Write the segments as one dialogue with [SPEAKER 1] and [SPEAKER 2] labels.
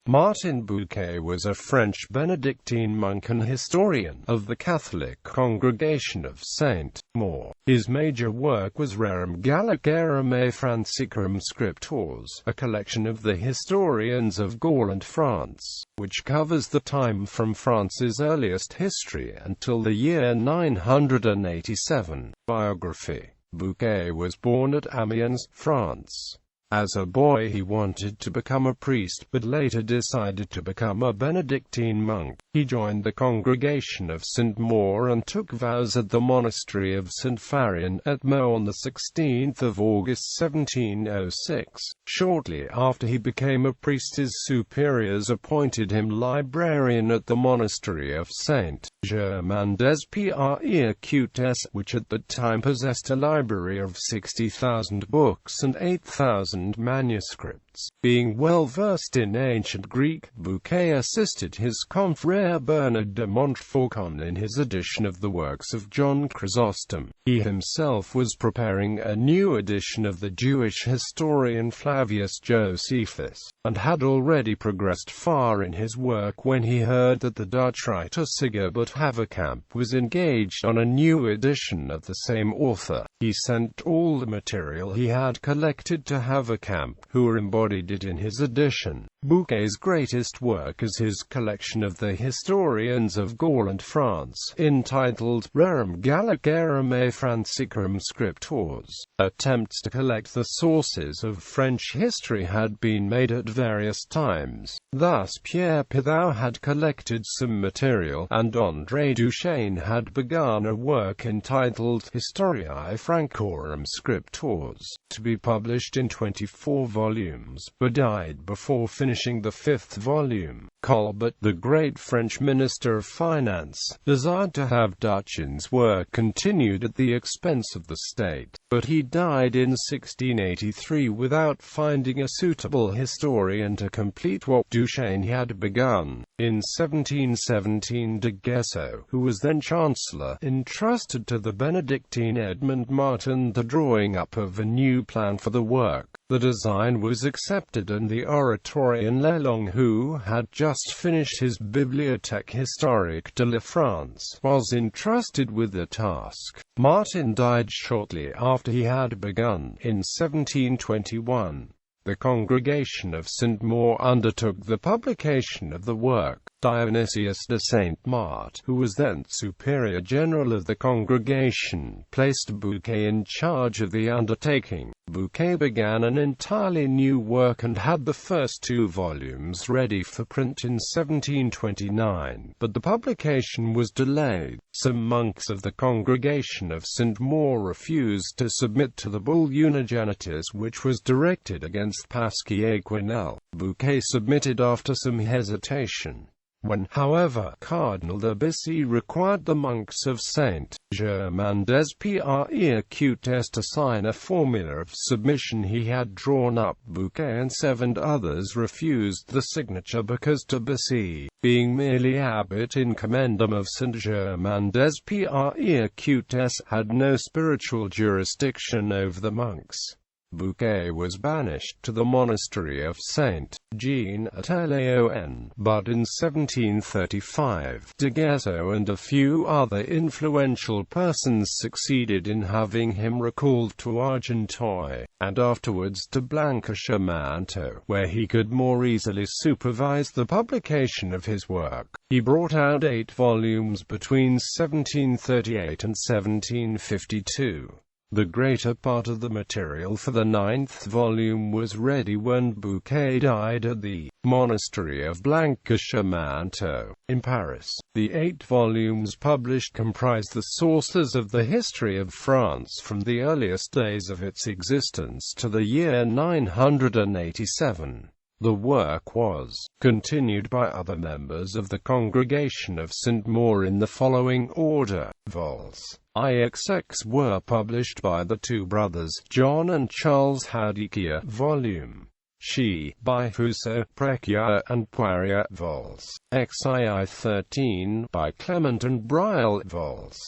[SPEAKER 1] Martin Bouquet was a French Benedictine monk and historian of the Catholic congregation of St. Maur. His major work was Rerum Gallicarum et Francicarum Scriptores, a collection of the historians of Gaul and France, which covers the time from France's earliest history until the year 987. Biography. Bouquet was born at Amiens, France. As a boy he wanted to become a priest, but later decided to become a Benedictine monk. He joined the congregation of St. Maur and took vows at the monastery of St. Farian at Meaux on 16 August 1706. Shortly after he became a priest, his superiors appointed him librarian at the monastery of Saint Germain des Prés, which at the time possessed a library of 60,000 books and 8,000 manuscripts. Being well versed in ancient Greek, Bouquet assisted his confrère Bernard de Montfaucon in his edition of the works of John Chrysostom. He himself was preparing a new edition of the Jewish historian Flavius Josephus, and had already progressed far in his work when he heard that the Dutch writer Sigebert Haverkamp was engaged on a new edition of the same author. He sent all the material he had collected to Haverkamp, who embodied it in his edition. Bouquet's greatest work is his collection of the historians of Gaul and France, entitled Rerum Gallicarum et Francicarum Scriptores. Attempts to collect the sources of French history had been made at various times. Thus Pierre Pithou had collected some material, and André Duchesne had begun a work entitled Historiae Francorum Scriptores, to be published in 24 volumes, but died before finishing the 5th volume. Colbert, the great French Minister of Finance, desired to have Duchen's work continued at the expense of the state, but he died in 1683 without finding a suitable historian to complete what Duchesne had begun. In 1717 de Guesseau, who was then Chancellor, entrusted to the Benedictine Edmond Martin the drawing up of a new plan for the work. The design was accepted, and the Oratorian Lelong, who had just finished his Bibliothèque historique de la France, was entrusted with the task. Martin died shortly after he had begun, in 1721. The congregation of St. Maur undertook the publication of the work. Dionysius de Saint-Marthe, who was then superior general of the congregation, placed Bouquet in charge of the undertaking. Bouquet began an entirely new work and had the first 2 volumes ready for print in 1729, but the publication was delayed. Some monks of the congregation of St. Maur refused to submit to the bull Unigenitus, which was directed against Pasquier-Quesnel. Bouquet submitted after some hesitation. When, however, Cardinal de Bissy required the monks of Saint Germain des Prés to sign a formula of submission he had drawn up, Bouquet and 7 others refused the signature because de Bissy, being merely abbot in commendam of Saint Germain des Prés, had no spiritual jurisdiction over the monks. Bouquet was banished to the monastery of Saint Jean at Léon, but in 1735, de Guesseau and a few other influential persons succeeded in having him recalled to Argenteuil, and afterwards to Blanquechar-Manteau, where he could more easily supervise the publication of his work. He brought out 8 volumes between 1738 and 1752. The greater part of the material for the 9th volume was ready when Bouquet died at the monastery of Blanquechar-Manteau, in Paris. The 8 volumes published comprise the sources of the history of France from the earliest days of its existence to the year 987. The work was continued by other members of the congregation of St. Maur in the following order. Vols. IXX were published by the 2 brothers, John and Charles Hadicchia, Volume She, by Fusseau, Preccia and Poirier, Vols. XII 13, by Clement and Briel, Vols.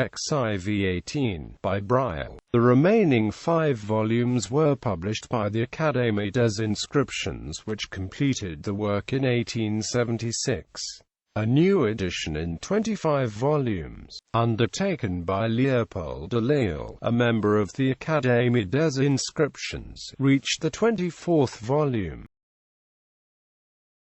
[SPEAKER 1] XIV 18, by Braille. The remaining 5 volumes were published by the Académie des Inscriptions, which completed the work in 1876. A new edition in 25 volumes, undertaken by Léopold de Lisle, a member of the Académie des Inscriptions, reached the 24th volume.